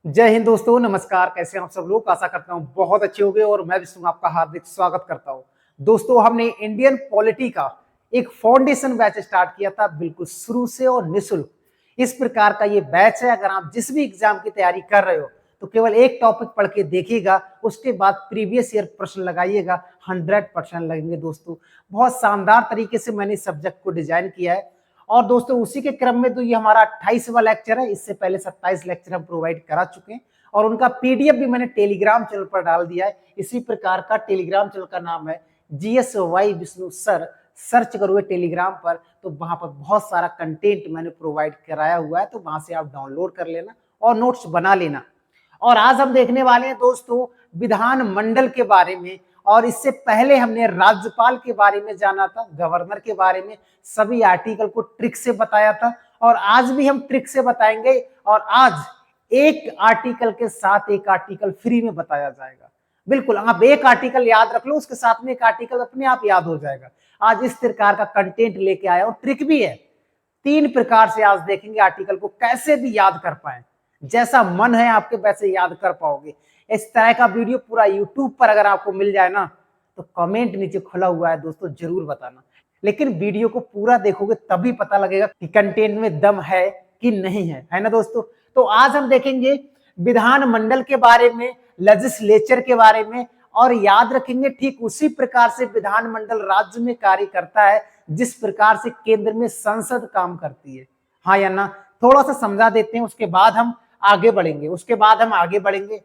जय हिंद दोस्तों, नमस्कार। कैसे हैं आप सब लोग? आशा करता हूं बहुत अच्छे होंगे और मैं विष्णु आपका हार्दिक स्वागत करता हूं। दोस्तों, हमने इंडियन पॉलिटी का एक फाउंडेशन बैच स्टार्ट किया था बिल्कुल शुरू से और निःशुल्क। इस प्रकार का ये बैच है। अगर आप जिस भी एग्जाम की तैयारी कर रहे हो तो केवल एक टॉपिक पढ़ के देखिएगा, उसके बाद प्रीवियस ईयर प्रश्न लगाइएगा, 100% लगेंगे। दोस्तों, बहुत शानदार तरीके से मैंने सब्जेक्ट को डिजाइन किया है। और दोस्तों, उसी के क्रम में तो ये हमारा 28वां लेक्चर है। इससे पहले 27 लेक्चर हम प्रोवाइड करा चुके हैं और उनका पीडीएफ भी मैंने टेलीग्राम चैनल पर डाल दिया है। इसी प्रकार का टेलीग्राम चैनल का नाम है GSY विष्णु सर। सर्च करोगे टेलीग्राम पर तो वहां पर बहुत सारा कंटेंट मैंने प्रोवाइड कराया हुआ है, तो वहां से आप डाउनलोड कर लेना और नोट्स बना लेना। और आज हम देखने वाले हैं दोस्तों विधानमंडल के बारे में। और इससे पहले हमने राज्यपाल के बारे में जाना था, गवर्नर के बारे में सभी आर्टिकल को ट्रिक से बताया था और आज भी हम ट्रिक से बताएंगे। और आज एक आर्टिकल के साथ एक आर्टिकल फ्री में बताया जाएगा। बिल्कुल, आप एक आर्टिकल याद रख लो, उसके साथ में एक आर्टिकल अपने आप याद हो जाएगा। आज इस प्रकार का कंटेंट लेके आया और ट्रिक भी है। 3 प्रकार से आज देखेंगे आर्टिकल को कैसे भी याद कर पाए। जैसा मन है आपके वैसे याद कर पाओगे। इस तरह का वीडियो पूरा यूट्यूब पर अगर आपको मिल जाए ना, तो कमेंट नीचे खुला हुआ है दोस्तों, जरूर बताना। लेकिन वीडियो को पूरा देखोगे तभी पता लगेगा कि कंटेंट में दम है कि नहीं है ना दोस्तों। तो आज हम देखेंगे विधानमंडल के बारे में, लेजिस्लेचर के बारे में। और याद रखेंगे ठीक उसी प्रकार से विधानमंडल राज्य में कार्य करता है जिस प्रकार से केंद्र में संसद काम करती है। हाँ या ना? थोड़ा सा समझा देते हैं, उसके बाद हम आगे बढ़ेंगे।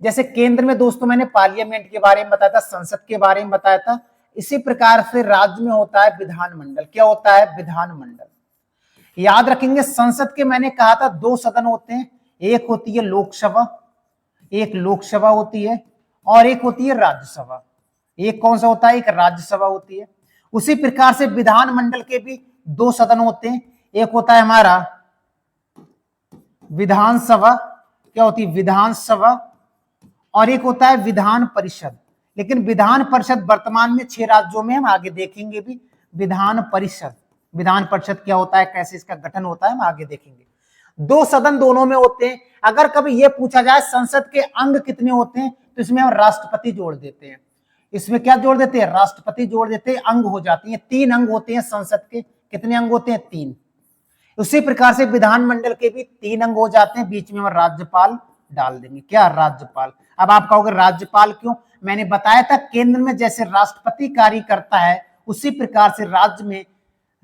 जैसे केंद्र में दोस्तों मैंने पार्लियामेंट के बारे में बताया था, संसद के बारे में बताया था। इसी प्रकार से राज्य में होता है विधानमंडल। क्या होता है? विधानमंडल। याद रखेंगे संसद के मैंने कहा था 2 सदन होते हैं। एक होती है लोकसभा, एक लोकसभा होती है और एक होती है राज्यसभा। एक कौन सा होता है? एक राज्यसभा होती है। उसी प्रकार से विधानमंडल के भी 2 सदन होते हैं। एक होता है हमारा विधानसभा, क्या होती है? विधानसभा। और एक होता है विधान परिषद। लेकिन विधान परिषद वर्तमान में 6 राज्यों में, हम आगे देखेंगे भी विधान परिषद। विधान परिषद क्या होता है, कैसे इसका गठन होता है, हम आगे देखेंगे। 2 सदन दोनों में होते हैं। अगर कभी यह पूछा जाए संसद के अंग कितने होते हैं, तो इसमें हम राष्ट्रपति जोड़ देते हैं। इसमें क्या जोड़ देते हैं? राष्ट्रपति जोड़ देते हैं। अंग हो जाती है 3 अंग होते हैं संसद के। कितने अंग होते हैं? 3। उसी प्रकार से विधानमंडल के भी 3 अंग हो जाते हैं। बीच में हम राज्यपाल डाल देंगे। क्या? राज्यपाल। अब आप कहोगे राज्यपाल क्यों? मैंने बताया था केंद्र में जैसे राष्ट्रपति कार्य करता है उसी प्रकार से राज्य में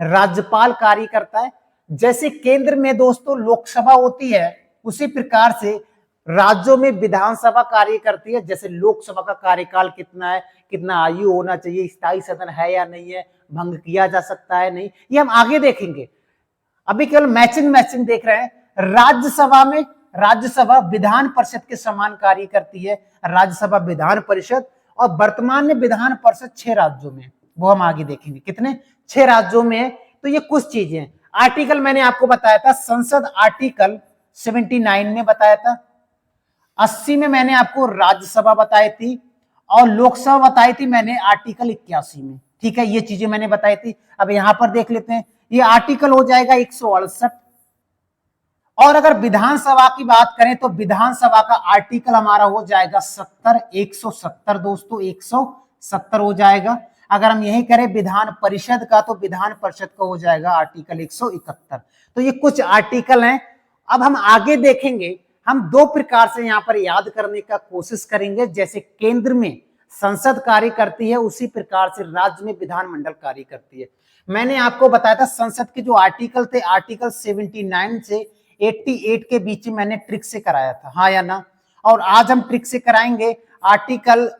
राज्यपाल कार्य करता है। जैसे केंद्र में दोस्तों लोकसभा होती है उसी प्रकार से राज्यों में विधानसभा कार्य करती है। जैसे लोकसभा का कार्यकाल कितना है, कितना आयु होना चाहिए, स्थायी सदन है या नहीं है, भंग किया जा सकता है नहीं, ये हम आगे देखेंगे। अभी केवल मैचिंग देख रहे हैं। राज्यसभा में राज्यसभा विधान परिषद के समान कार्य करती है, राज्यसभा विधान परिषद। और वर्तमान में विधान परिषद 6 राज्यों में, वो हम आगे देखेंगे। कितने? 6 राज्यों में है। तो ये कुछ चीजें हैं। आर्टिकल मैंने आपको बताया था, संसद आर्टिकल 79 में बताया था। 80 में मैंने आपको राज्यसभा बताई थी और लोकसभा बताई थी मैंने आर्टिकल 81 में। ठीक है, ये चीजें मैंने बताई थी। अब यहां पर देख लेते हैं, ये आर्टिकल हो जाएगा 168। और अगर विधानसभा की बात करें तो विधानसभा का आर्टिकल हमारा हो जाएगा 70, 170 दोस्तों, 170 हो जाएगा। अगर हम यही करें विधान परिषद का, तो विधान परिषद का हो जाएगा आर्टिकल 171। तो ये कुछ आर्टिकल हैं। अब हम आगे देखेंगे, हम 2 प्रकार से यहां पर याद करने का कोशिश करेंगे। जैसे केंद्र में संसद कार्य करती है उसी प्रकार से राज्य में विधानमंडल कार्य करती है। मैंने आपको बताया था संसद के जो आर्टिकल थे, आर्टिकल 79 से 88 के बीच में मैंने ट्रिक से कराया था। हाँ या ना? और आज हम ट्रिक से कराएंगे आर्टिकल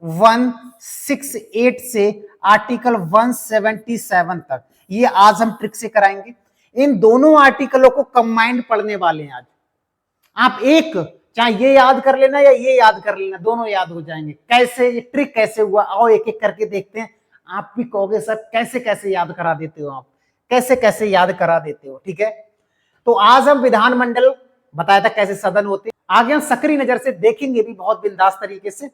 168 से आर्टिकल 177 तक। ये आज हम ट्रिक से कराएंगे। इन दोनों आर्टिकलों को कंबाइंड पढ़ने वाले हैं आज। आप एक चाहे ये याद कर लेना या ये याद कर लेना, दोनों याद हो जाएंगे। कैसे? ये ट्रिक कैसे हुआ, आओ एक एक करके देखते हैं। आप भी कहोगे सर कैसे कैसे याद करा देते हो, आप कैसे कैसे याद करा देते हो। ठीक है, तो आज हम विधानमंडल बताया था कैसे सदन होते हैं, आगे हम सक्रिय नजर से देखेंगे भी बहुत बिंदास तरीके से।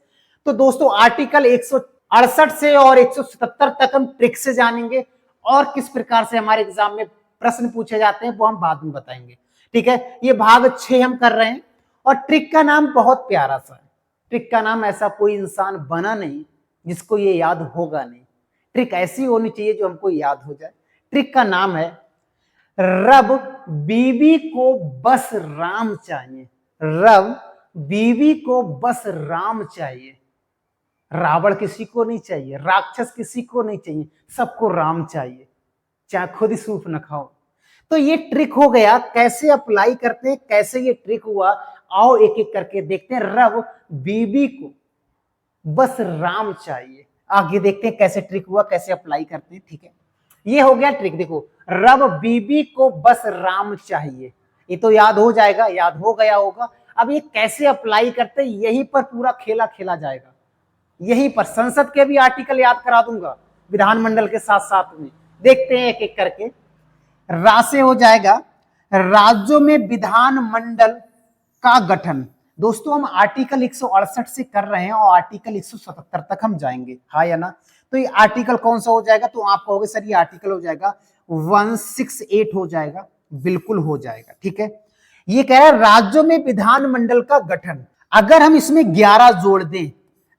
तो दोस्तों आर्टिकल 168 से और 177 तक हम ट्रिक से जानेंगे और किस प्रकार से हमारे एग्जाम में प्रश्न पूछे जाते हैं वो हम बाद में बताएंगे। ठीक है, ये भाग 6 हम कर रहे हैं और ट्रिक का नाम बहुत प्यारा सा है। ट्रिक का नाम ऐसा कोई इंसान बना नहीं जिसको ये याद होगा नहीं। ट्रिक ऐसी होनी चाहिए जो हमको याद हो जाए। ट्रिक का नाम है रब बीवी को बस राम चाहिए। रब बीवी को बस राम चाहिए। रावण किसी को नहीं चाहिए, राक्षस किसी को नहीं चाहिए, सबको राम चाहिए, चाहे खुद ही सूफ न खाओ। तो ये ट्रिक हो गया। कैसे अप्लाई करते हैं, कैसे ये ट्रिक हुआ, आओ एक एक करके देखते हैं। रब बीवी को बस राम चाहिए, आगे देखते हैं कैसे ट्रिक हुआ, कैसे अप्लाई करते हैं। ठीक है, ये हो गया ट्रिक। देखो, रब बीवी को बस राम चाहिए, ये तो याद हो जाएगा, याद हो गया होगा। अब ये कैसे अप्लाई करते हैं, यहीं पर पूरा खेला खेला जाएगा। यहीं पर संसद के भी आर्टिकल याद करा दूंगा विधानमंडल के साथ साथ में। देखते हैं एक एक करके। रा से हो जाएगा राज्यों में विधानमंडल का गठन। दोस्तों हम आर्टिकल 168 से कर रहे हैं और आर्टिकल 177 तक हम जाएंगे, हाँ या ना। तो ये आर्टिकल कौन सा हो जाएगा, तो आप कहोगे सर ये आर्टिकल हो जाएगा 168 हो जाएगा। बिल्कुल हो जाएगा। ठीक है, ये कह रहा है राज्यों में विधानमंडल का गठन। अगर हम इसमें 11 जोड़ दें,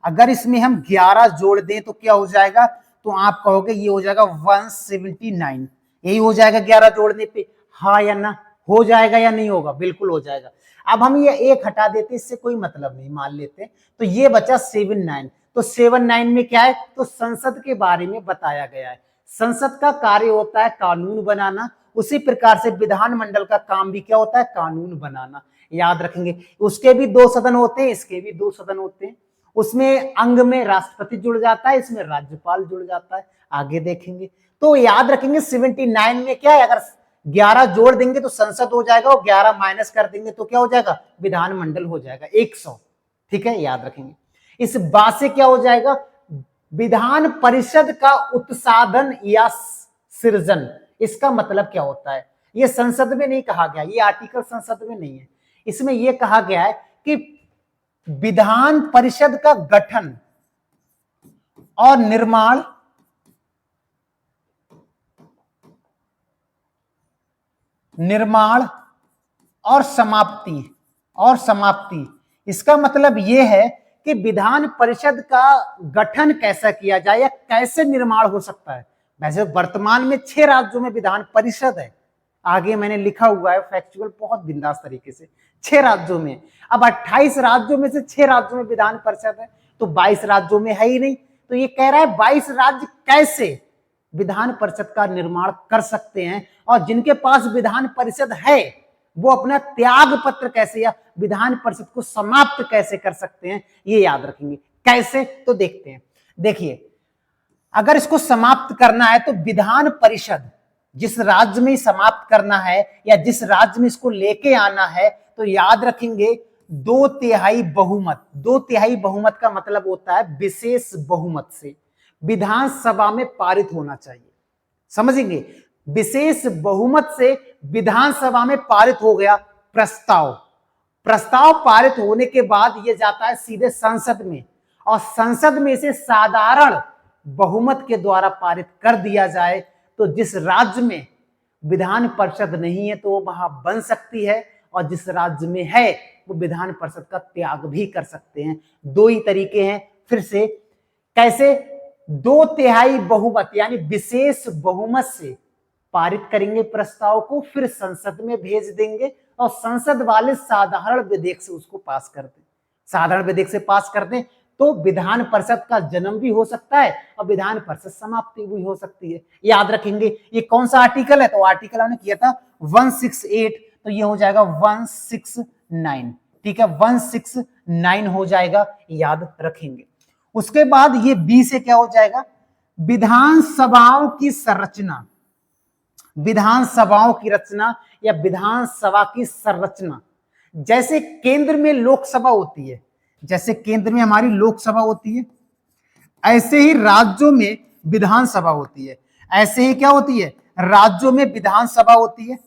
अगर इसमें हम 11 जोड़ दें तो क्या हो जाएगा, तो आप कहोगे ये हो जाएगा 179। यही हो जाएगा 11 जोड़ने पे, हाँ या ना। हो जाएगा या नहीं होगा, बिल्कुल हो जाएगा। अब हम ये एक हटा देते, इससे कोई मतलब नहीं, मान लेते। तो ये बचा 79। तो 79 में क्या है, तो संसद के बारे में बताया गया है। संसद का कार्य होता है कानून बनाना, उसी प्रकार से विधानमंडल का काम भी क्या होता है, कानून बनाना। याद रखेंगे, उसके भी 2 सदन होते हैं, इसके भी 2 सदन होते हैं। उसमें अंग में राष्ट्रपति जुड़ जाता है, इसमें राज्यपाल जुड़ जाता है, आगे देखेंगे। तो याद रखेंगे 79 में क्या है, अगर 11 जोड़ देंगे तो संसद हो जाएगा और 11 माइनस कर देंगे तो क्या हो जाएगा, विधानमंडल हो जाएगा 100। ठीक है, याद रखेंगे। इस बात से क्या हो जाएगा, विधान परिषद का उत्साधन या सृजन। इसका मतलब क्या होता है, ये संसद में नहीं कहा गया, ये आर्टिकल संसद में नहीं है। इसमें यह कहा गया है कि विधान परिषद का गठन और निर्माण और समाप्ति। इसका मतलब यह है कि विधान परिषद का गठन कैसा किया जाए या कैसे निर्माण हो सकता है। वैसे वर्तमान में 6 राज्यों में विधान परिषद है, आगे मैंने लिखा हुआ है फैक्चुअल बहुत बिंदास तरीके से। 6 राज्यों में, अब 28 राज्यों में से 6 राज्यों में विधान परिषद है, तो 22 राज्यों में है ही नहीं। तो ये कह रहा है 22 राज्य कैसे विधान परिषद का निर्माण कर सकते हैं, और जिनके पास विधान परिषद है वो अपना त्याग पत्र कैसे या विधान परिषद को समाप्त कैसे कर सकते हैं, ये याद रखेंगे। कैसे, तो देखते हैं। देखिए, अगर इसको समाप्त करना है तो विधान परिषद जिस राज्य में समाप्त करना है या जिस राज्य में इसको लेके आना है, तो याद रखेंगे 2/3 बहुमत। 2/3 बहुमत का मतलब होता है विशेष बहुमत से विधानसभा में पारित होना चाहिए, समझेंगे। विशेष बहुमत से विधानसभा में पारित हो गया प्रस्ताव पारित होने के बाद यह जाता है सीधे संसद में, और संसद में से साधारण बहुमत के द्वारा पारित कर दिया जाए तो जिस राज्य में विधान परिषद नहीं है तो वो वहां बन सकती है, और जिस राज्य में है वो विधान परिषद का त्याग भी कर सकते हैं। 2 ही तरीके हैं। फिर से कैसे, 2/3 बहुमत यानी विशेष बहुमत से पारित करेंगे प्रस्ताव को, फिर संसद में भेज देंगे और संसद वाले साधारण विधेयक से उसको पास कर दें। साधारण विधेयक से पास कर दें तो विधान परिषद का जन्म भी हो सकता है और विधान परिषद समाप्ति भी हो सकती है। याद रखेंगे ये कौन सा आर्टिकल है, तो आर्टिकल हमने किया था 168, तो ये हो जाएगा 169। ठीक है, 169 हो जाएगा, याद रखेंगे। उसके बाद ये बी से क्या हो जाएगा, विधानसभाओं की संरचना। विधानसभाओं की रचना या विधानसभा की संरचना। जैसे केंद्र में लोकसभा होती है, जैसे केंद्र में हमारी लोकसभा होती है, ऐसे ही राज्यों में विधानसभा होती है। ऐसे ही क्या होती है, राज्यों में विधानसभा होती है।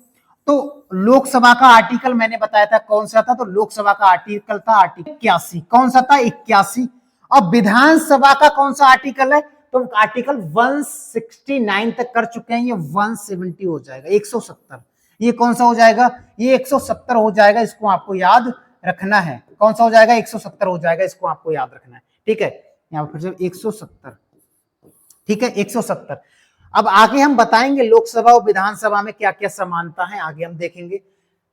तो लोकसभा का आर्टिकल मैंने बताया था कौन सा था, तो लोकसभा का आर्टिकल था आर्टिकल 81। कौन सा था, 81। और विधानसभा का कौन सा आर्टिकल है, तो आर्टिकल 169 तक कर चुके हैं, ये 170 हो जाएगा, 170। ये कौन सा हो जाएगा, ये 170 हो जाएगा, इसको आपको याद रखना है। कौन सा हो जाएगा, 170 हो जाएगा, इसको आपको याद रखना है। ठीक है, यहाँ पर फिर से 170, ठीक है 170। अब आगे हम बताएंगे लोकसभा और विधानसभा में क्या क्या समानता है, आगे हम देखेंगे।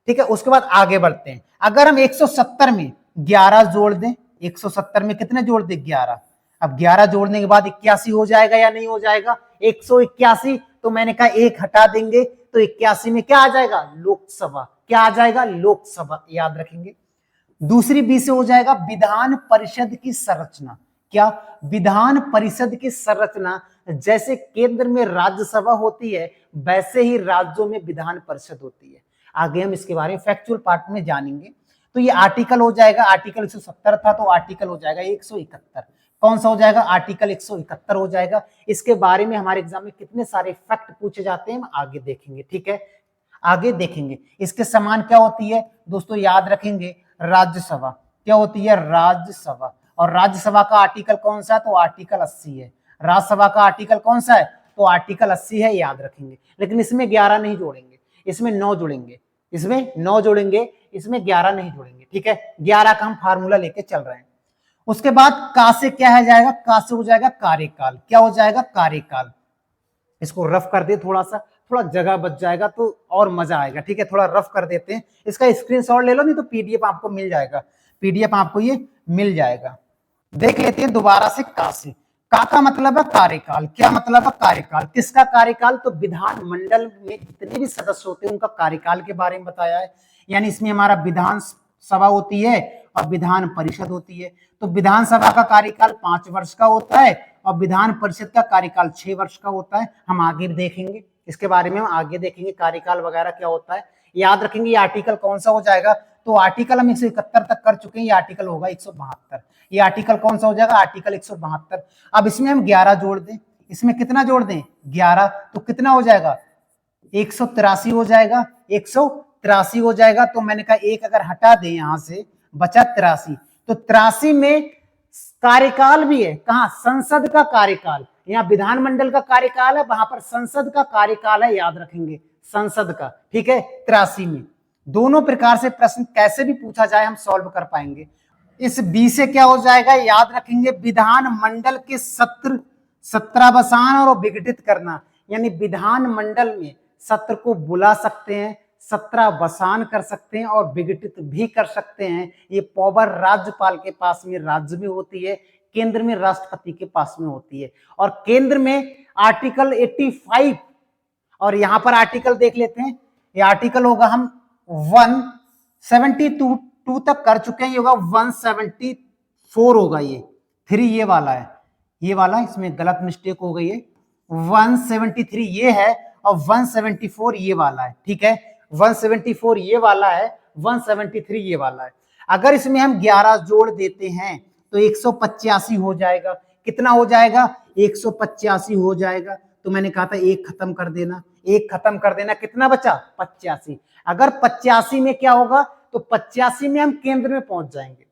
ठीक है, उसके बाद आगे बढ़ते हैं। अगर हम 170 में 11 जोड़ दें, 170 में कितने जोड़ दें, 11। अब 11 जोड़ने के बाद 81 हो जाएगा या नहीं हो जाएगा, 181। तो मैंने कहा एक हटा देंगे तो 81 में क्या आ जाएगा, लोकसभा। क्या आ जाएगा, लोकसभा, याद रखेंगे। दूसरी बी से हो जाएगा विधान परिषद की संरचना। क्या, विधान परिषद की संरचना, जैसे केंद्र में राज्यसभा होती है वैसे ही राज्यों में विधान परिषद होती है। आगे हम इसके बारे में फैक्चुअल पार्ट में जानेंगे। तो ये आर्टिकल हो जाएगा, आर्टिकल 170 था तो आर्टिकल हो जाएगा 171। कौन सा हो जाएगा, आर्टिकल 171 हो जाएगा। इसके बारे में हमारे एग्जाम में कितने सारे फैक्ट पूछे जाते हैं हम आगे देखेंगे। ठीक है, आगे देखेंगे। इसके समान क्या होती है दोस्तों, याद रखेंगे, राज्यसभा। क्या होती है, राज्यसभा। और राज्यसभा का आर्टिकल कौन सा है, तो आर्टिकल 80 है। राज्यसभा का आर्टिकल कौन सा है, तो आर्टिकल 80 है, याद रखेंगे। लेकिन इसमें 11 नहीं जोड़ेंगे, इसमें 9 जोड़ेंगे, इसमें 9 जोड़ेंगे, इसमें 11 नहीं जोड़ेंगे। ठीक है, 11 का हम फार्मूला लेके चल रहे हैं। उसके बाद का से क्या है जाएगा, का से हो जाएगा कार्यकाल। क्या हो जाएगा, कार्यकाल। इसको रफ कर दे, थोड़ा सा, थोड़ा जगह बच जाएगा तो और मजा आएगा। ठीक है, थोड़ा रफ कर देते हैं। इसका स्क्रीनशॉट ले लो, नहीं तो पीडीएफ आपको मिल जाएगा, पीडीएफ आपको ये मिल जाएगा। देख लेते हैं दोबारा से का से। का मतलब है कार्यकाल। क्या मतलब है, कार्यकाल। किसका कार्यकाल, तो विधानमंडल में जितने भी सदस्य होते हैं उनका कार्यकाल के बारे में बताया है। यानी इसमें हमारा विधान सभा होती है और विधान परिषद होती है। तो विधानसभा का कार्यकाल 5 वर्ष का होता है और विधान परिषद का कार्यकाल 6 वर्ष का होता है। हम आगे देखेंगे इसके बारे में, हम आगे देखेंगे कार्यकाल वगैरह क्या होता है। याद रखेंगे ये आर्टिकल कौन सा हो जाएगा, तो आर्टिकल हम 171 तक कर चुके हैं, ये आर्टिकल होगा 172। ये आर्टिकल कौन सा हो जाएगा, आर्टिकल 172। अब इसमें हम 11 जोड़ दें, इसमें कितना जोड़ दें, 11। तो कितना हो जाएगा, 183 हो जाएगा, 183 हो जाएगा। तो मैंने कहा एक अगर हटा दें यहां से, बचा 83। तो 83 में कार्यकाल भी है, कहा, संसद का कार्यकाल। यहाँ विधानमंडल का कार्यकाल है, वहां पर संसद का कार्यकाल है, याद रखेंगे, संसद का। ठीक है, 83 में। दोनों प्रकार से प्रश्न कैसे भी पूछा जाए हम सॉल्व कर पाएंगे। इस बी से क्या हो जाएगा, याद रखेंगे, विधानमंडल के सत्र, सत्रावसान और विघटित करना। यानी विधानमंडल में सत्र को बुला सकते हैं, सत्रावसान कर सकते हैं और विघटित भी कर सकते हैं। ये पावर राज्यपाल के पास में, राज्य में होती है, केंद्र में राष्ट्रपति के पास में होती है। और केंद्र में आर्टिकल 85, और यहां पर आर्टिकल देख लेते हैं। ये आर्टिकल होगा, हम 172 तक कर चुके हैं, ये होगा 174 होगा। ये 3 ये वाला है, ये वाला, इसमें गलत मिस्टेक हो गई है। 173 ये है और 174 ये वाला है। ठीक है, 174 ये वाला है, 173 ये वाला है। अगर इसमें हम 11 जोड़ देते हैं तो 185 हो जाएगा। कितना हो जाएगा, 185 हो जाएगा। तो मैंने कहा था एक खत्म कर देना, एक खत्म कर देना, कितना बचा, 85। अगर 85 में क्या होगा, तो 85 में हम केंद्र में पहुंच जाएंगे।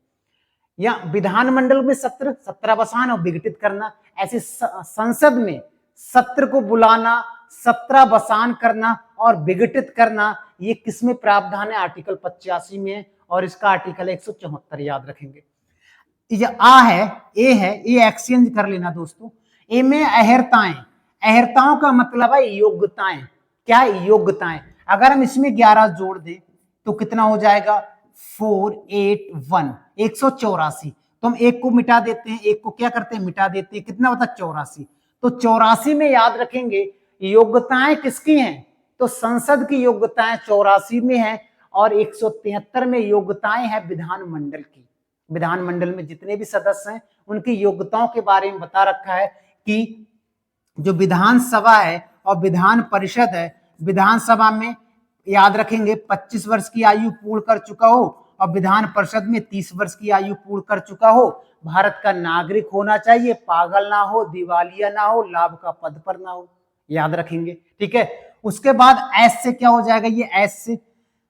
या विधानमंडल में सत्र, सत्रावसान और विघटित करना। ऐसे संसद में सत्र को बुलाना, सत्रावसान करना और विघटित करना, ये किसमें प्रावधान है, आर्टिकल 85 में। और इसका आर्टिकल 174, याद रखेंगे। ये आ है, ए है, ये एक्सचेंज कर लेना दोस्तों। ए में अहर्ताएं, अहर्ताओं का मतलब है योग्यताएं। क्या, योग्यताएं। अगर हम इसमें 11 जोड़ दें तो कितना हो जाएगा, 481, 184। तो हम एक को मिटा देते हैं, एक को क्या करते हैं, मिटा देते हैं। कितना होता है, 84। तो 84 में याद रखेंगे योग्यताएं किसकी हैं, तो संसद की योग्यताएं 84 में है। और 173 में योग्यताएं हैं विधानमंडल की। विधानमंडल में जितने भी सदस्य हैं उनकी योग्यताओं के बारे में बता रखा है कि जो विधानसभा है और विधान परिषद है, विधानसभा में याद रखेंगे 25 वर्ष की आयु पूर्ण कर चुका हो और विधान परिषद में 30 वर्ष की आयु पूर्ण कर चुका हो, भारत का नागरिक होना चाहिए, पागल ना हो, दिवालिया ना हो, लाभ का पद पर ना हो, याद रखेंगे। ठीक है, उसके बाद एस से क्या हो जाएगा, ये एस से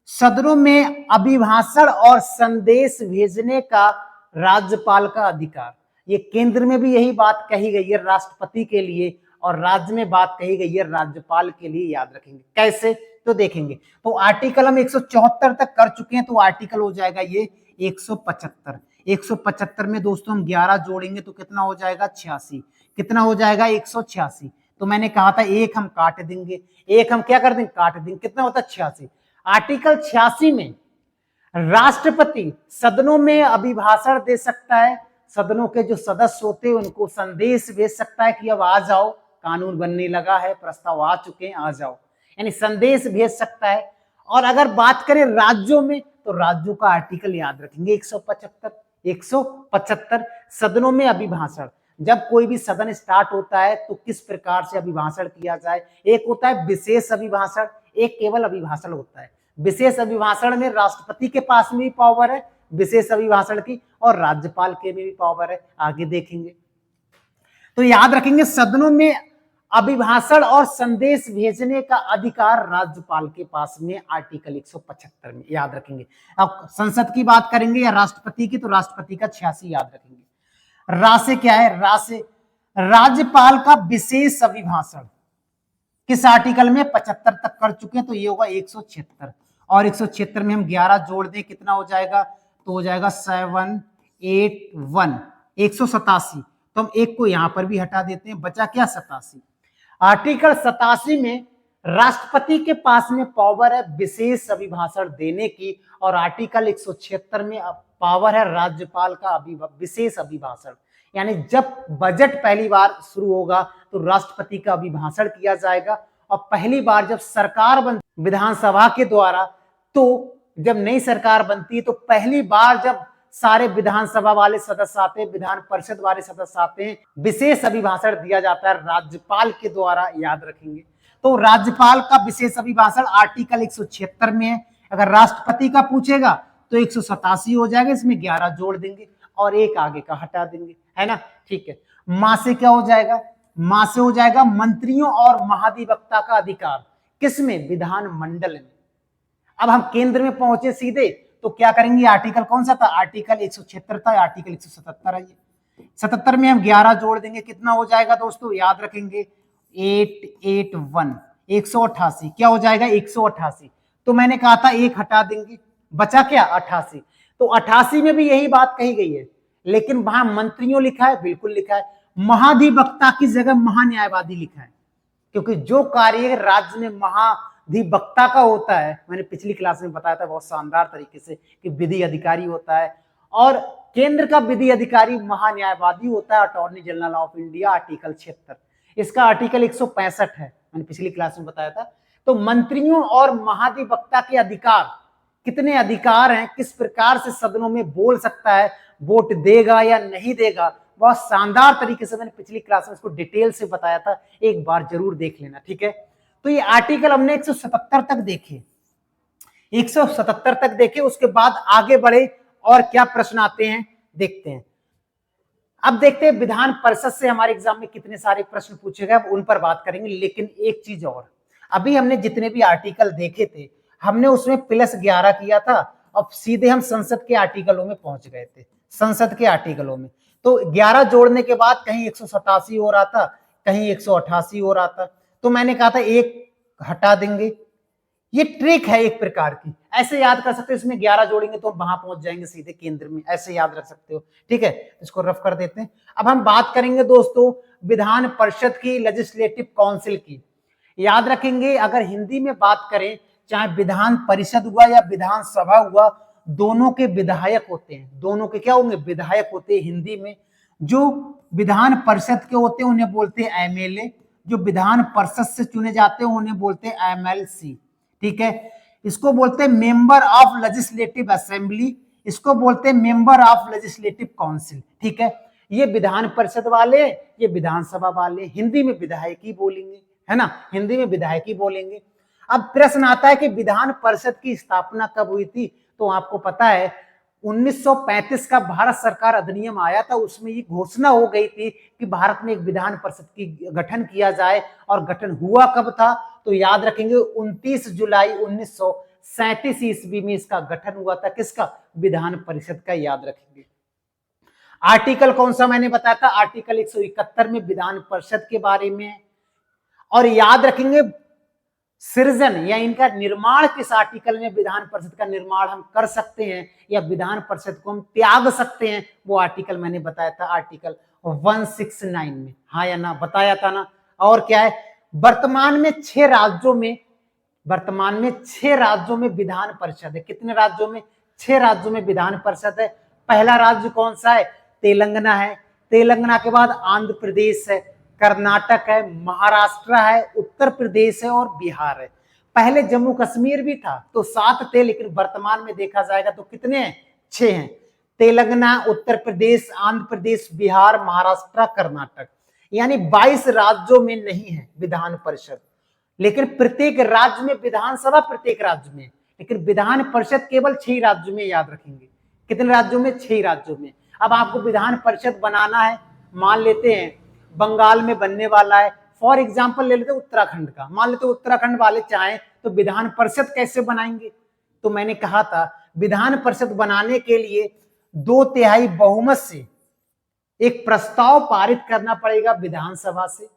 सदनों में अभिभाषण और संदेश भेजने का राज्यपाल का अधिकार। ये केंद्र में भी यही बात कही गई है राष्ट्रपति के लिए और राज्य में बात कही गई है राज्यपाल के लिए, याद रखेंगे। कैसे, तो देखेंगे। तो आर्टिकल हम 174 तक कर चुके हैं, तो आर्टिकल हो जाएगा ये 175। 175 में दोस्तों हम 11 जोड़ेंगे तो कितना हो जाएगा 86। कितना हो जाएगा 186। तो मैंने कहा था एक हम काट देंगे, एक हम क्या कर देंगे काट देंगे, कितना होता है 86। आर्टिकल 86 में राष्ट्रपति सदनों में अभिभाषण दे सकता है, सदनों के जो सदस्य होते हैं उनको संदेश भेज सकता है कि अब आ जाओ, कानून बनने लगा है, प्रस्ताव आ चुके हैं, आ जाओ, यानी संदेश भेज सकता है। और अगर बात करें राज्यों में, तो राज्यों का आर्टिकल याद रखेंगे 175। 175 सदनों में अभिभाषण, जब कोई भी सदन स्टार्ट होता है तो किस प्रकार से अभिभाषण किया जाए। एक होता है विशेष अभिभाषण, एक केवल अभिभाषण होता है। विशेष अभिभाषण में राष्ट्रपति के पास में भी पावर है विशेष अभिभाषण की, और राज्यपाल के में भी पावर है, आगे देखेंगे। तो याद रखेंगे सदनों में अभिभाषण और संदेश भेजने का अधिकार राज्यपाल के पास में आर्टिकल 175 में, याद रखेंगे। अब संसद की बात करेंगे या राष्ट्रपति की, तो राष्ट्रपति का 86 याद रखेंगे। रा से क्या है, रा से राज्यपाल का विशेष अभिभाषण किस आर्टिकल में 75 तक कर चुके हैं, तो ये होगा 176। और 176 में हम 11 जोड़ दें कितना हो जाएगा, तो हो जाएगा 781 187। तो हम एक को यहां पर भी हटा देते हैं, बचा क्या 87। आर्टिकल 87 में राष्ट्रपति के पास में पावर है विशेष अभिभाषण देने की, और आर्टिकल 176 में पावर है राज्यपाल का विशेष अभिभाषण। यानी जब बजट पहली बार शुरू होगा तो राष्ट्रपति का अभिभाषण किया जाएगा, और पहली बार जब सरकार बनती विधानसभा के द्वारा, तो जब नई सरकार बनती है तो पहली बार जब सारे विधानसभा वाले सदस्य आते हैं, विधान परिषद वाले सदस्य आते हैं, विशेष अभिभाषण दिया जाता है राज्यपाल के द्वारा, याद रखेंगे। तो राज्यपाल का विशेष अभिभाषण आर्टिकल 176 में है। अगर राष्ट्रपति का पूछेगा तो 187 हो जाएगा, इसमें 11 जोड़ देंगे और एक आगे का हटा देंगे, है ना, ठीक है। मां से क्या हो जाएगा, मां से हो जाएगा मंत्रियों और महाधिवक्ता का अधिकार, किसमें, विधानमंडल में। अब हम केंद्र में पहुंचे सीधे, तो क्या करेंगे, आर्टिकल कौन सा था, आर्टिकल 176 था, आर्टिकल 177 है। 77 में हम 11 जोड़ देंगे, कितना हो जाएगा दोस्तों, याद रखेंगे 881 188, क्या हो जाएगा 188। तो मैंने कहा था एक हटा देंगे, बचा क्या 88। तो 88 में भी यही बात कही गई है, लेकिन वहां मंत्रियों लिखा है, बिल्कुल लिखा है, महाधिवक्ता की जगह महान्यायवादी लिखा है, क्योंकि जो कार्य राज्य में महाधिवक्ता का होता है, मैंने पिछली क्लास में बताया था बहुत शानदार तरीके से कि विधि अधिकारी होता है, और केंद्र का विधि अधिकारी महान्यायवादी होता है, attorney general of India, article 76। इसका आर्टिकल 165 है, मैंने पिछली क्लास में बताया था। तो मंत्रियों और महाधिवक्ता के अधिकार, कितने अधिकार हैं, किस प्रकार से सदनों में बोल सकता है, वोट देगा या नहीं देगा, बहुत शानदार तरीके से मैंने पिछली क्लास में इसको डिटेल से बताया था, एक बार जरूर देख लेना, ठीक है। तो ये आर्टिकल हमने 177 तक देखे, 177 तक देखे, उसके बाद आगे बढ़े और क्या प्रश्न आते हैं देखते हैं। अब देखते हैं विधान परिषद से हमारे एग्जाम में कितने सारे प्रश्न पूछे गए, उन पर बात करेंगे। लेकिन एक चीज और, अभी हमने जितने भी आर्टिकल देखे थे हमने उसमें +11 किया था, अब सीधे हम संसद के आर्टिकलों में पहुंच गए थे, संसद के आर्टिकलों में। तो 11 जोड़ने के बाद कहीं 187 हो रहा था, कहीं 188 हो रहा था, तो मैंने कहा था एक हटा देंगे। ये ट्रिक है एक प्रकार की, ऐसे याद कर सकते हो, इसमें 11 जोड़ेंगे तो वहां पहुंच जाएंगे सीधे केंद्र में, ऐसे याद रख सकते हो, ठीक है। इसको रफ कर देते हैं। अब हम बात करेंगे दोस्तों विधान परिषद की, लेजिस्लेटिव काउंसिल की। याद रखेंगे अगर हिंदी में बात करें, चाहे विधान परिषद हुआ या विधानसभा हुआ, दोनों के विधायक होते हैं, दोनों के क्या होंगे, विधायक होते हैं। हिंदी में जो विधान परिषद के होते हैं उन्हें बोलते हैं एमएलए, जो विधान परिषद से चुने जाते हैं उन्हें बोलते हैं एमएलसी, ठीक है। इसको बोलते हैं मेंबर ऑफ लेजिस्लेटिव असेंबली, इसको बोलते हैं मेंबर ऑफ लेजिस्लेटिव काउंसिल, ठीक है। ये विधान परिषद वाले, ये विधानसभा वाले, हिंदी में विधायक ही बोलेंगे, है ना, हिंदी में विधायक ही बोलेंगे। अब प्रश्न आता है कि विधान परिषद की स्थापना कब हुई थी, तो आपको पता है 1935 का भारत सरकार अधिनियम आया था, उसमें ये घोषणा हो गई थी कि भारत में एक विधान परिषद की गठन किया जाए। और गठन हुआ कब था, तो याद रखेंगे 29 जुलाई 1937 ईस्वी में इसका गठन हुआ था, किसका, विधान परिषद का, याद रखेंगे। आर्टिकल कौन सा मैंने बताया था, आर्टिकल 171 में विधान परिषद के बारे में। और याद रखेंगे सृजन या इनका निर्माण किस आर्टिकल में विधान परिषद का निर्माण हम कर सकते हैं या विधान परिषद को हम त्याग सकते हैं, वो आर्टिकल मैंने बताया था, आर्टिकल 169 में। हाँ या ना, बताया था ना। और क्या है, वर्तमान में 6 राज्यों में विधान परिषद है। कितने राज्यों में? 6 राज्यों में विधान परिषद है। पहला राज्य कौन सा है? तेलंगाना है। तेलंगाना के बाद आंध्र प्रदेश है, कर्नाटक है, महाराष्ट्र है, उत्तर प्रदेश है और बिहार है। पहले जम्मू कश्मीर भी था तो 7 थे, लेकिन वर्तमान में देखा जाएगा तो कितने हैं? 6 हैं। तेलंगाना, उत्तर प्रदेश, आंध्र प्रदेश, बिहार, महाराष्ट्र, कर्नाटक, यानी 22 राज्यों में नहीं है विधान परिषद। लेकिन प्रत्येक राज्य में विधानसभा, प्रत्येक राज्य में, लेकिन विधान परिषद केवल 6 राज्यों में। याद रखेंगे कितने राज्यों में? 6 राज्यों में। अब आपको विधान परिषद बनाना है, मान लेते हैं बंगाल में बनने वाला है, फॉर एग्जाम्पल ले लेते उत्तराखंड का, मान लेते उत्तराखंड वाले चाहें तो विधान परिषद कैसे बनाएंगे? तो मैंने कहा था विधान परिषद बनाने के लिए 2/3 बहुमत से एक प्रस्ताव पारित करना पड़ेगा विधानसभा से,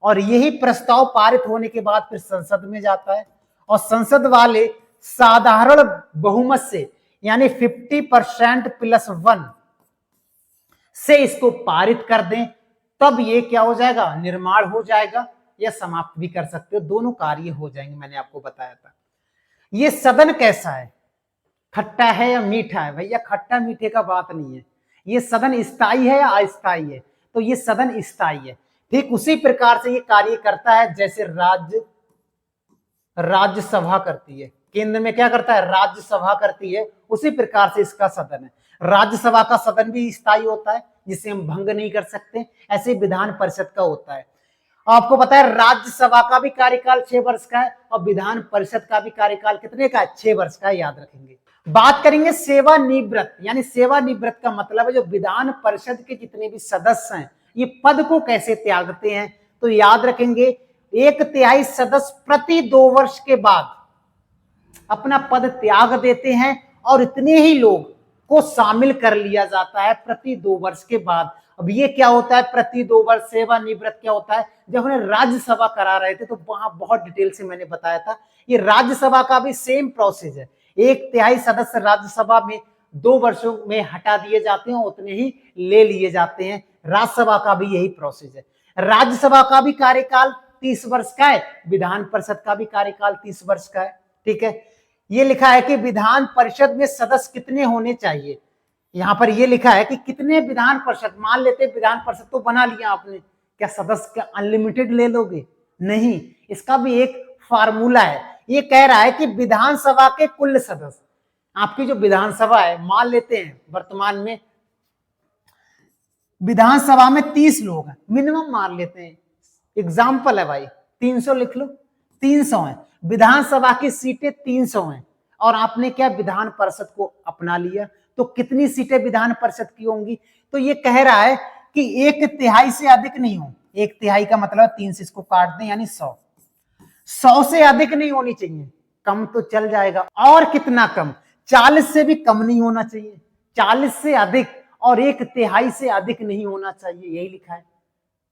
और यही प्रस्ताव पारित होने के बाद फिर संसद में जाता है, और संसद वाले साधारण बहुमत से यानी 50% + 1 से इसको पारित कर दें, तब ये क्या हो जाएगा? निर्माण हो जाएगा, या समाप्त भी कर सकते हो, दोनों कार्य हो जाएंगे। मैंने आपको बताया था। ये सदन कैसा है? खट्टा है या मीठा है? भैया खट्टा मीठे का बात नहीं है। ये सदन स्थायी है या अस्थायी है? तो ये सदन स्थायी है। ठीक उसी प्रकार से ये कार्य करता है जैसे राज्यसभा करती है। केंद्र में क्या करता है? राज्यसभा करती है। उसी प्रकार से इसका सदन है। राज्यसभा का सदन भी स्थायी होता है, जिसे हम भंग नहीं कर सकते। ऐसे विधान परिषद का होता है। आपको पता है राज्यसभा का भी कार्यकाल 6 वर्ष का है, और विधान परिषद का भी कार्यकाल कितने का है? 6 वर्ष का है। याद रखेंगे। बात करेंगे सेवानिवृत्त, यानी सेवानिवृत्त का मतलब है जो विधान परिषद के जितने भी सदस्य हैं ये पद को कैसे त्यागते हैं। तो याद रखेंगे 1/3 सदस्य प्रति 2 वर्ष के बाद अपना पद त्याग देते हैं, और इतने ही लोग को शामिल कर लिया जाता है प्रति 2 वर्ष के बाद। अब ये क्या होता है प्रति 2 वर्ष? सेवानिवृत्त क्या होता है? जब हमने राज्यसभा करा रहे थे तो वहां बहुत डिटेल से मैंने बताया था। ये राज्यसभा का भी सेम प्रोसेस है। 1/3 सदस्य राज्यसभा में 2 वर्षों में हटा दिए जाते हैं, उतने ही ले लिए जाते हैं। राज्यसभा का भी यही प्रोसेस है। राज्यसभा का भी कार्यकाल 30 वर्ष का है, विधान परिषद का भी कार्यकाल 30 वर्ष का है। ठीक है। ये लिखा है कि विधान परिषद में सदस्य कितने होने चाहिए। यहां पर ये लिखा है कि कितने विधान परिषद, मान लेते विधान परिषद तो बना लिया आपने, क्या सदस्य का अनलिमिटेड ले लोगे? नहीं, इसका भी एक फार्मूला है। ये कह रहा है कि विधानसभा के कुल सदस्य, आपकी जो विधानसभा है, मान लेते हैं वर्तमान में विधानसभा में 30 लोग हैं, मिनिमम मान लेते हैं, एग्जाम्पल है भाई, 300 लिख लो, 300 है। विधानसभा की सीटें 300 हैं, और आपने क्या विधान परिषद को अपना लिया, तो कितनी सीटें विधान परिषद की होंगी? तो ये कह रहा है कि 1/3 से अधिक नहीं हो। 1/3 का मतलब 3 से इसको काट दें, यानी 100 से अधिक नहीं होनी चाहिए। कम तो चल जाएगा, और कितना कम? 40 से भी कम नहीं होना चाहिए, 40 से अधिक, और 1/3 से अधिक नहीं होना चाहिए। यही लिखा है,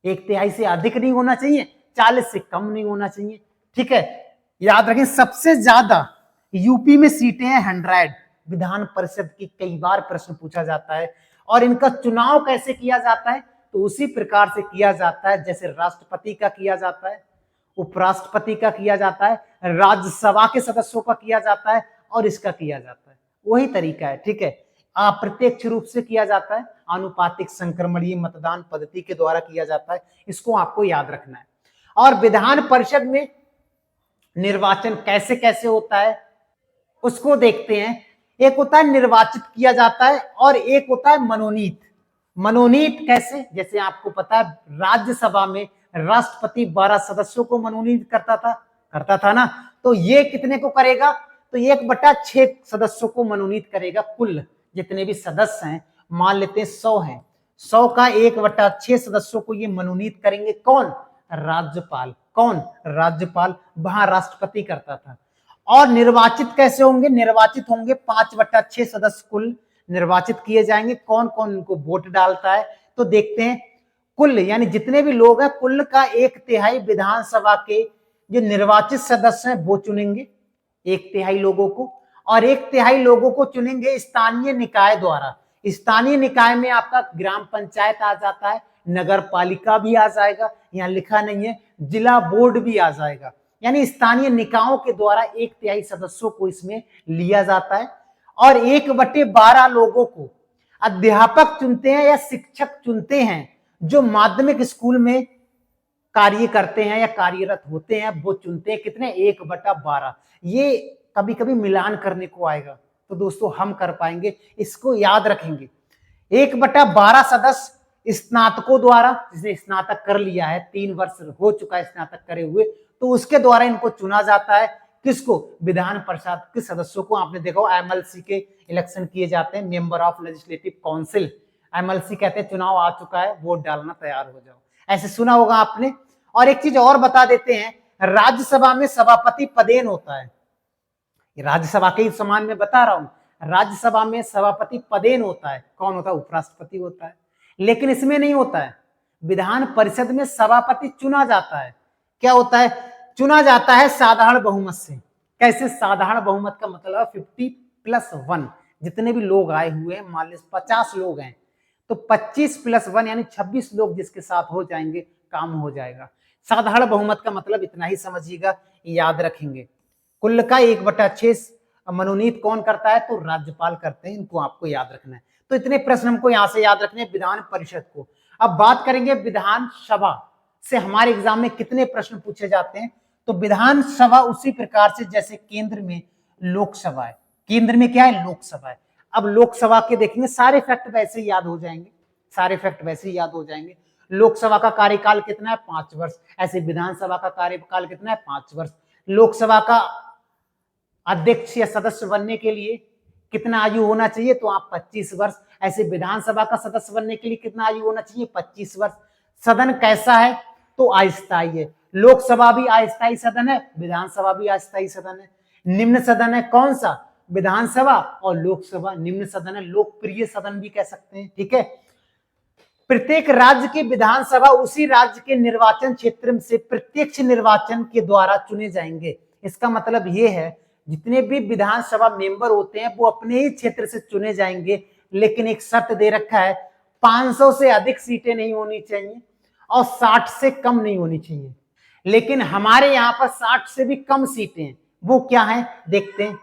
1/3 से अधिक नहीं होना चाहिए, 40 से कम नहीं होना चाहिए। ठीक है। याद रखें सबसे ज्यादा यूपी में सीटें हैं 100 विधान परिषद की। कई बार प्रश्न पूछा जाता है। और इनका चुनाव कैसे किया जाता है? तो उसी प्रकार से किया जाता है जैसे राष्ट्रपति का किया जाता है, उपराष्ट्रपति का किया जाता है, राज्यसभा के सदस्यों का किया जाता है, और इसका किया जाता है। वही तरीका है। ठीक है। अप्रत्यक्ष रूप से किया जाता है, आनुपातिक संक्रमणीय मतदान पद्धति के द्वारा किया जाता है। इसको आपको याद रखना है। और विधान परिषद में निर्वाचन कैसे कैसे होता है उसको देखते हैं। एक होता है निर्वाचित किया जाता है, और एक होता है मनोनीत। मनोनीत कैसे? जैसे आपको पता है राज्यसभा में राष्ट्रपति 12 सदस्यों को मनोनीत करता था ना। तो ये कितने को करेगा? तो 1/6 सदस्यों को मनोनीत करेगा। कुल जितने भी सदस्य हैं, मान लेते हैं 100 हैं, 100 का 1/6 सदस्यों को ये मनोनीत करेंगे। कौन? राज्यपाल। कौन? राज्यपाल। वहां राष्ट्रपति करता था। और निर्वाचित कैसे होंगे? निर्वाचित होंगे 5/6 सदस्य कुल निर्वाचित किए जाएंगे। कौन कौन इनको वोट डालता है? तो देखते हैं। कुल यानी जितने भी लोग हैं, कुल का 1/3 विधानसभा के जो निर्वाचित सदस्य हैं वो चुनेंगे 1/3 लोगों को, और 1/3 लोगों को चुनेंगे स्थानीय निकाय द्वारा। स्थानीय निकाय में आपका ग्राम पंचायत आ जाता है, नगर पालिका भी आ जाएगा, यहाँ लिखा नहीं है, जिला बोर्ड भी आ जाएगा। यानी स्थानीय निकायों के द्वारा 1/3 सदस्यों को इसमें लिया जाता है, और 1/12 लोगों को अध्यापक चुनते हैं या शिक्षक चुनते हैं जो माध्यमिक स्कूल में कार्य करते हैं या कार्यरत होते हैं, वो चुनते हैं। कितने? 1/12। ये कभी कभी मिलान करने को आएगा तो दोस्तों हम कर पाएंगे, इसको याद रखेंगे। 1/12 सदस्य स्नातकों द्वारा, जिसने स्नातक कर लिया है, 3 वर्ष हो चुका है स्नातक करे हुए, तो उसके द्वारा इनको चुना जाता है। किसको? विधान परिषद के सदस्यों को। आपने देखा एमएलसी के इलेक्शन किए जाते हैं, member of legislative council, MLC कहते हैं चुनाव आ चुका है, वोट डालना तैयार हो जाओ, ऐसे सुना होगा आपने। और एक चीज और बता देते हैं, राज्यसभा में सभापति पदेन होता है, राज्यसभा के समान में बता रहा हूं, राज्यसभा में सभापति पदेन होता है। कौन होता है? उपराष्ट्रपति होता है। लेकिन इसमें नहीं होता है, विधान परिषद में सभापति चुना जाता है। क्या होता है? चुना जाता है साधारण बहुमत से। कैसे साधारण बहुमत? का मतलब 50+1, जितने भी लोग आए हुए हैं, मान लीजिए 50 लोग हैं, तो 25+1 यानी 26 लोग जिसके साथ हो जाएंगे, काम हो जाएगा। साधारण बहुमत का मतलब इतना ही समझिएगा, याद रखेंगे। कुल का 1/6 मनोनीत कौन करता है? तो राज्यपाल करते हैं, इनको आपको याद रखना है। तो इतने प्रश्न हमको यहां से याद रखने हैं विधान परिषद को। अब बात करेंगे विधानसभा से हमारे एग्जाम में कितने प्रश्न पूछे जाते हैं। तो विधानसभा उसी प्रकार से जैसे केंद्र में लोकसभा है, केंद्र में क्या है? लोकसभा है। अब लोकसभा के देखेंगे, सारे फैक्ट वैसे ही याद हो जाएंगे, सारे फैक्ट वैसे ही याद हो जाएंगे। लोकसभा का कार्यकाल कितना है? 5 वर्ष। ऐसे विधानसभा का कार्यकाल कितना है? 5 वर्ष। लोकसभा का अध्यक्ष या सदस्य बनने के लिए कितना आयु होना चाहिए? तो आप 25 वर्ष। ऐसे विधानसभा का सदस्य बनने के लिए कितना आयु होना चाहिए? 25 वर्ष। सदन कैसा है? तो अस्थायी है। लोकसभा भी अस्थायी सदन है, विधानसभा भी अस्थायी सदन है। निम्न सदन है कौन सा? विधानसभा, और लोकसभा निम्न सदन है, लोकप्रिय सदन भी कह सकते हैं। ठीक है। प्रत्येक राज्य की विधानसभा उसी राज्य के निर्वाचन क्षेत्र से प्रत्यक्ष निर्वाचन के द्वारा चुने जाएंगे। इसका मतलब यह है, जितने भी विधानसभा मेंबर होते हैं वो अपने ही क्षेत्र से चुने जाएंगे, लेकिन एक शर्त दे रखा है, 500 से अधिक सीटें नहीं होनी चाहिए और 60 से कम नहीं होनी चाहिए। लेकिन हमारे यहाँ पर 60 से भी कम सीटें हैं। वो क्या है? देखते हैं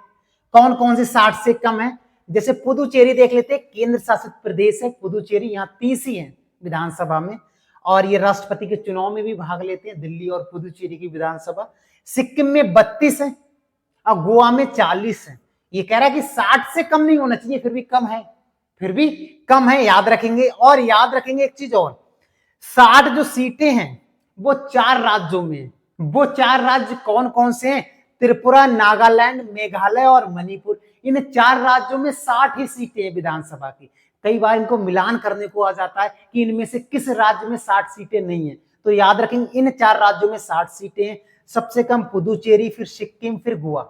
कौन कौन से 60 से कम है। जैसे पुदुचेरी देख लेते हैं, केंद्र शासित प्रदेश है पुदुचेरी, यहाँ 30 ही है विधानसभा में, और ये राष्ट्रपति के चुनाव में भी भाग लेते हैं, दिल्ली और पुदुचेरी की विधानसभा। सिक्किम में 32 है और गोवा में 40 है। ये कह रहा है कि 60 से कम नहीं होना चाहिए, फिर भी कम है, फिर भी कम है, याद रखेंगे। और याद रखेंगे एक चीज और, 60 जो सीटें हैं वो 4 राज्यों में है। वो 4 राज्य कौन कौन से हैं? त्रिपुरा, नागालैंड, मेघालय और मणिपुर। इन 4 राज्यों में 60 ही सीटें हैं विधानसभा की। कई बार इनको मिलान करने को आ जाता है कि इनमें से किस राज्य में 60 सीटें नहीं है, तो याद रखेंगे इन 4 राज्यों में 60 सीटें हैं। सबसे कम पुदुचेरी, फिर सिक्किम, फिर गोवा।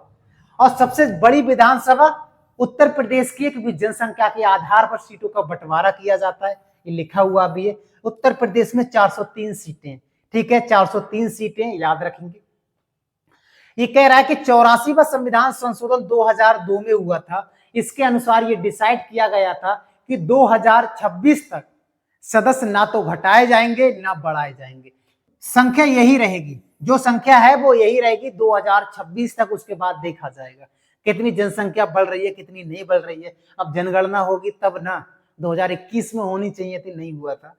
और सबसे बड़ी विधानसभा उत्तर प्रदेश की, एक जनसंख्या के आधार पर सीटों का बंटवारा किया जाता है, ये लिखा हुआ भी है। उत्तर प्रदेश में 403 सीटें। ठीक है, 403 सीटें याद रखेंगे। ये कह रहा है कि 84वां संविधान संशोधन 2002 में हुआ था। इसके अनुसार ये डिसाइड किया गया था कि 2026 तक सदस्य ना तो घटाए जाएंगे ना बढ़ाए जाएंगे, संख्या यही रहेगी, जो संख्या है वो यही रहेगी 2026 तक। उसके बाद देखा जाएगा कितनी जनसंख्या बढ़ रही है, कितनी नहीं बढ़ रही है। अब जनगणना होगी तब ना, 2021 में होनी चाहिए थी, नहीं हुआ था।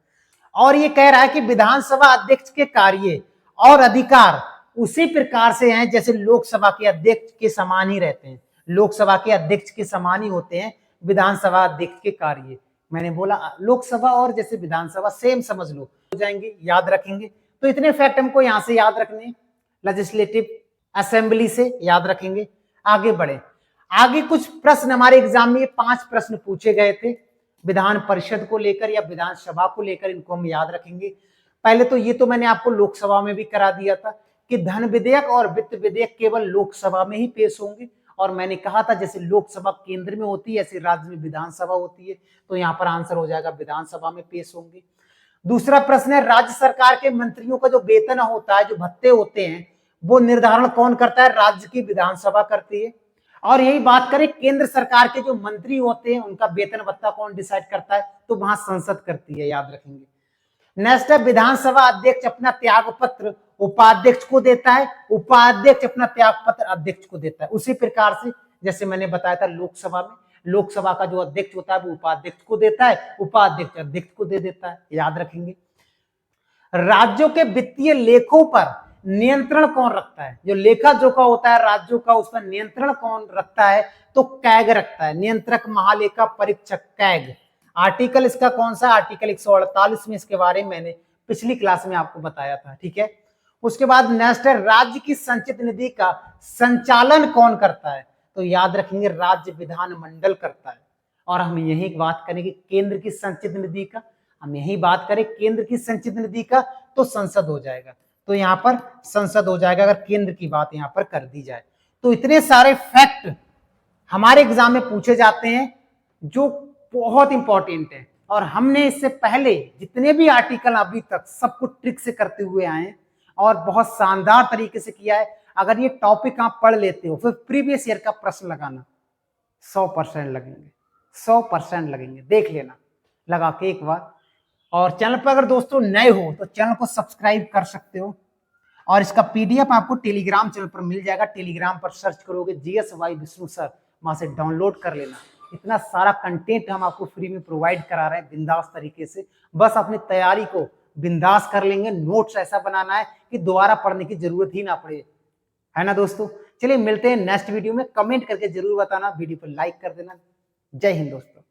और ये कह रहा है कि विधानसभा अध्यक्ष के कार्य और अधिकार उसी प्रकार से हैं जैसे लोकसभा के अध्यक्ष के समान ही रहते हैं। लोकसभा के अध्यक्ष के समान ही होते हैं विधानसभा अध्यक्ष के कार्य। मैंने बोला लोकसभा और जैसे विधानसभा सेम समझ लो, हो जाएंगे, याद रखेंगे। तो इतने फैक्ट हमको यहां से याद रखने, लेजिस्लेटिव असेंबली से याद रखेंगे। आगे बढ़े, आगे कुछ प्रश्न हमारे एग्जाम में 5 प्रश्न पूछे गए थे विधान परिषद को लेकर या विधानसभा को लेकर, इनको हम याद रखेंगे। पहले तो ये तो मैंने आपको लोकसभा में भी करा दिया था कि धन विधेयक और वित्त विधेयक केवल लोकसभा में ही पेश होंगे, और मैंने कहा था जैसे लोकसभा केंद्र में होती है ऐसे राज्य में विधानसभा होती है, तो यहाँ पर आंसर हो जाएगा विधानसभा में पेश होंगे। दूसरा प्रश्न है, राज्य सरकार के मंत्रियों का जो वेतन होता है, जो भत्ते होते हैं, वो निर्धारण कौन करता है? राज्य की विधानसभा करती है। और यही बात करें केंद्र सरकार के जो मंत्री होते हैं उनका वेतन भत्ता कौन डिसाइड करता है? तो वहां संसद करती है, याद रखेंगे। नेक्स्ट है विधानसभा अध्यक्ष अपना त्याग पत्र उपाध्यक्ष को देता है, उपाध्यक्ष अपना त्याग पत्र अध्यक्ष को देता है। उसी प्रकार से जैसे मैंने बताया था लोकसभा में, लोकसभा का जो अध्यक्ष होता है वो उपाध्यक्ष को देता है, उपाध्यक्ष अध्यक्ष को दे देता है, याद रखेंगे। राज्यों के वित्तीय लेखों पर नियंत्रण कौन रखता है? जो लेखा जोखा होता है राज्यों का, उस पर नियंत्रण कौन रखता है? तो कैग रखता है, नियंत्रक महालेखा परीक्षक, कैग। आर्टिकल इसका कौन सा? आर्टिकल 148 में इसके बारे में मैंने पिछली क्लास में आपको बताया था, ठीक है। उसके बाद नेक्स्ट है राज्य की संचित निधि का संचालन कौन करता है? तो याद रखेंगे राज्य विधानमंडल करता है। और हम यही बात करेंगे केंद्र की संचित निधि का, हम यही बात करें केंद्र की संचित निधि का तो संसद हो जाएगा। तो यहाँ पर संसद हो जाएगा अगर केंद्र की बात यहाँ पर कर दी जाए। तो इतने सारे फैक्ट हमारे एग्जाम में पूछे जाते हैं जो बहुत इंपॉर्टेंट है, और हमने इससे पहले जितने भी आर्टिकल अभी तक सब कुछ ट्रिक से करते हुए आए हैं और बहुत शानदार तरीके से किया है। अगर ये टॉपिक आप पढ़ लेते हो फिर प्रीवियस ईयर का प्रश्न लगाना 100% लगेंगे, 100% लगेंगे, देख लेना लगा के एक बार। और चैनल पर अगर दोस्तों नए हो तो चैनल को सब्सक्राइब कर सकते हो, और इसका पीडीएफ आपको टेलीग्राम चैनल पर मिल जाएगा। टेलीग्राम पर सर्च करोगे GSY विष्णु सर, वहां से डाउनलोड कर लेना। इतना सारा कंटेंट हम आपको फ्री में प्रोवाइड करा रहे हैं बिंदास तरीके से। बस अपनी तैयारी को बिंदास कर लेंगे, नोट्स ऐसा बनाना है कि दोबारा पढ़ने की जरूरत ही ना पड़े, है ना दोस्तों। चलिए मिलते हैं नेक्स्ट वीडियो में। कमेंट करके जरूर बताना, वीडियो पर लाइक कर देना। जय हिंद दोस्तों।